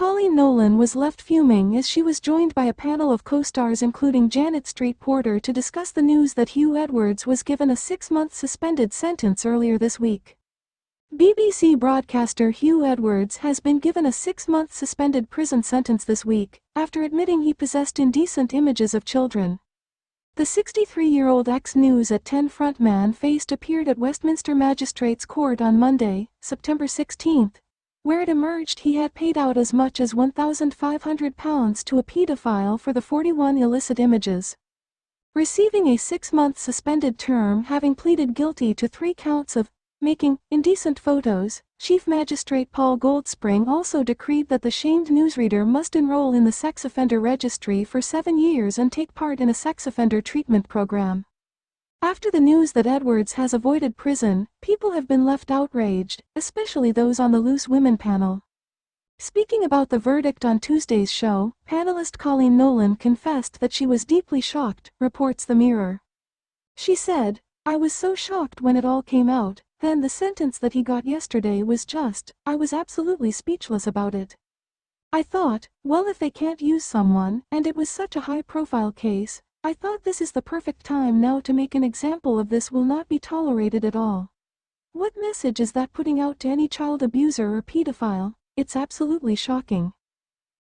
Coleen Nolan was left fuming as she was joined by a panel of co-stars including Janet Street Porter to discuss the news that Huw Edwards was given a 6-month suspended sentence earlier this week. BBC broadcaster Huw Edwards has been given a 6-month suspended prison sentence this week, after admitting he possessed indecent images of children. The 63-year-old ex-News at 10 frontman faced appeared at Westminster Magistrates Court on Monday, September 16, where it emerged he had paid out as much as £1,500 to a paedophile for the 41 illicit images. Receiving a 6-month suspended term, having pleaded guilty to 3 counts of making indecent photos, Chief Magistrate Paul Goldspring also decreed that the shamed newsreader must enroll in the sex offender registry for 7 years and take part in a sex offender treatment program. After the news that Edwards has avoided prison, people have been left outraged, especially those on the Loose Women panel. Speaking about the verdict on Tuesday's show, panelist Coleen Nolan confessed that she was deeply shocked, reports The Mirror. She said, "I was so shocked when it all came out, then the sentence that he got yesterday was I was absolutely speechless about it. I thought, well, if they can't use someone, and it was such a high-profile case, I thought this is the perfect time now to make an example of this will not be tolerated at all. What message is that putting out to any child abuser or pedophile? It's absolutely shocking."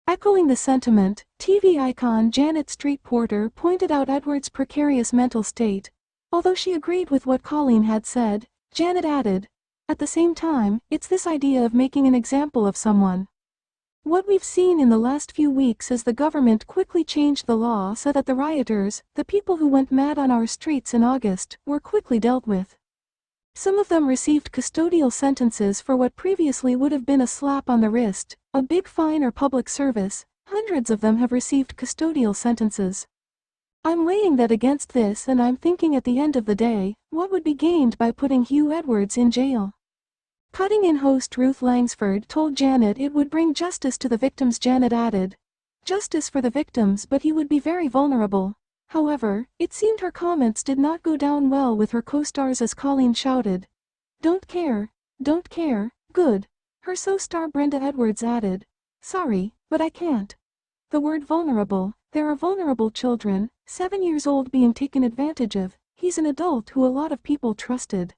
Echoing the sentiment, TV icon Janet Street Porter pointed out Edwards' precarious mental state. Although she agreed with what Coleen had said, Janet added, "At the same time, it's this idea of making an example of someone. What we've seen in the last few weeks is the government quickly changed the law so that the rioters, the people who went mad on our streets in August, were quickly dealt with. Some of them received custodial sentences for what previously would have been a slap on the wrist, a big fine or public service. Hundreds of them have received custodial sentences. I'm weighing that against this, and I'm thinking at the end of the day, what would be gained by putting Huw Edwards in jail?" Cutting-in host Ruth Langsford told Janet it would bring justice to the victims. Janet added, "Justice for the victims, but he would be very vulnerable." However, it seemed her comments did not go down well with her co-stars as Coleen shouted, "Don't care, don't care, good." Her co-star Brenda Edwards added, "Sorry, but I can't." The word vulnerable, there are vulnerable children, 7 years old being taken advantage of. He's an adult who a lot of people trusted.